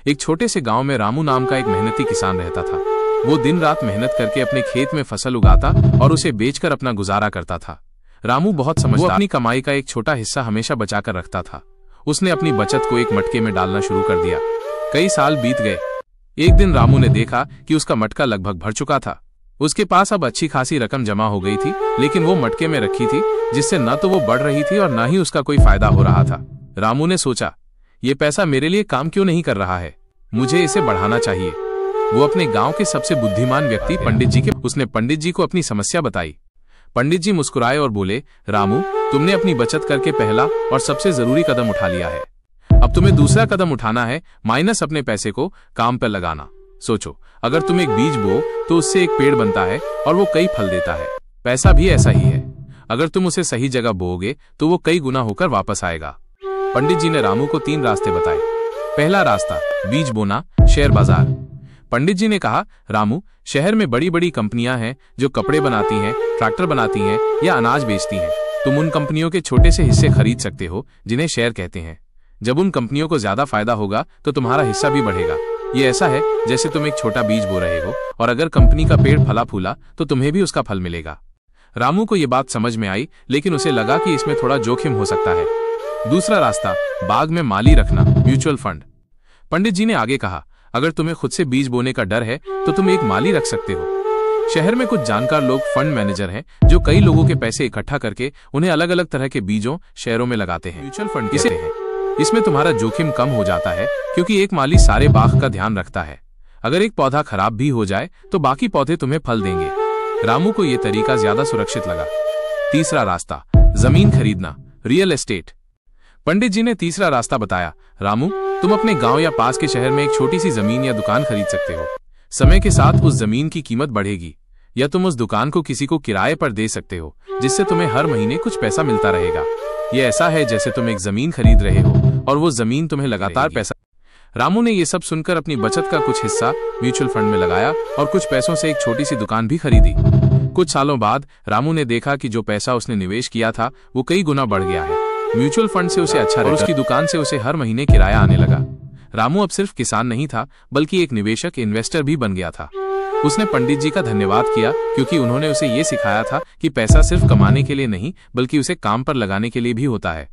एक छोटे से गांव में रामू नाम का एक मेहनती किसान रहता था। वो दिन रात मेहनत करके अपने खेत में फसल उगाता और उसे बेचकर अपना गुजारा करता था। रामू बहुत समझदार, वो अपनी कमाई का एक छोटा हिस्सा हमेशा बचाकर रखता था। उसने अपनी बचत को एक मटके में डालना शुरू कर दिया। कई साल बीत गए। एक दिन रामू ने देखा कि उसका मटका लगभग भर चुका था। उसके पास अब अच्छी खासी रकम जमा हो गई थी, लेकिन वो मटके में रखी थी, जिससे न तो वो बढ़ रही थी और न ही उसका कोई फायदा हो रहा था। रामू ने सोचा, ये पैसा मेरे लिए काम क्यों नहीं कर रहा है, मुझे इसे बढ़ाना चाहिए। वो अपने गांव के सबसे बुद्धिमान व्यक्ति उसने पंडित जी को अपनी समस्या बताई। पंडित जी मुस्कुराए और बोले, रामू, तुमने अपनी बचत करके पहला और सबसे जरूरी कदम उठा लिया है। अब तुम्हें दूसरा कदम उठाना है, माइनस अपने पैसे को काम पर लगाना। सोचो, अगर तुम एक बीज बो तो उससे एक पेड़ बनता है और वो कई फल देता है। पैसा भी ऐसा ही है, अगर तुम उसे सही जगह बोओगे तो वो कई गुना होकर वापस आएगा। पंडित जी ने रामू को 3 रास्ते बताए। पहला रास्ता, बीज बोना, शेयर बाजार। पंडित जी ने कहा, रामू, शहर में बड़ी बड़ी कंपनियां हैं जो कपड़े बनाती हैं, ट्रैक्टर बनाती हैं या अनाज बेचती हैं। तुम उन कंपनियों के छोटे से हिस्से खरीद सकते हो, जिन्हें शेयर कहते हैं। जब उन कंपनियों को ज्यादा फायदा होगा तो तुम्हारा हिस्सा भी बढ़ेगा। ये ऐसा है जैसे तुम एक छोटा बीज बो रहे हो और अगर कंपनी का पेड़ फला फूला तो तुम्हें भी उसका फल मिलेगा। रामू को ये बात समझ में आई, लेकिन उसे लगा कि इसमें थोड़ा जोखिम हो सकता है। दूसरा रास्ता, बाग में माली रखना, म्यूचुअल फंड। पंडित जी ने आगे कहा, अगर तुम्हें खुद से बीज बोने का डर है तो तुम एक माली रख सकते हो। शहर में कुछ जानकार लोग फंड मैनेजर हैं जो कई लोगों के पैसे इकट्ठा करके उन्हें अलग अलग तरह के बीजों, शेयरों में लगाते हैं। म्यूचुअल फंड कहते हैं। इसमें तुम्हारा जोखिम कम हो जाता है, क्योंकि एक माली सारे बाग का ध्यान रखता है। अगर एक पौधा खराब भी हो जाए तो बाकी पौधे तुम्हें फल देंगे। रामू को यह तरीका ज्यादा सुरक्षित लगा। तीसरा रास्ता, जमीन खरीदना, रियल एस्टेट। पंडित जी ने तीसरा रास्ता बताया, रामू, तुम अपने गांव या पास के शहर में एक छोटी सी जमीन या दुकान खरीद सकते हो। समय के साथ उस जमीन की कीमत बढ़ेगी, या तुम उस दुकान को किसी को किराए पर दे सकते हो, जिससे तुम्हें हर महीने कुछ पैसा मिलता रहेगा। ये ऐसा है जैसे तुम एक जमीन खरीद रहे हो और वो जमीन तुम्हें लगातार पैसा। रामू ने ये सब सुनकर अपनी बचत का कुछ हिस्सा म्यूचुअल फंड में लगाया और कुछ पैसों से एक छोटी सी दुकान भी खरीदी। कुछ सालों बाद रामू ने देखा कि जो पैसा उसने निवेश किया था वो कई गुना बढ़ गया है। म्यूचुअल फंड से उसे अच्छा और उसकी दुकान से उसे हर महीने किराया आने लगा। रामू अब सिर्फ किसान नहीं था, बल्कि एक निवेशक, इन्वेस्टर भी बन गया था। उसने पंडित जी का धन्यवाद किया, क्योंकि उन्होंने उसे ये सिखाया था कि पैसा सिर्फ कमाने के लिए नहीं, बल्कि उसे काम पर लगाने के लिए भी होता है।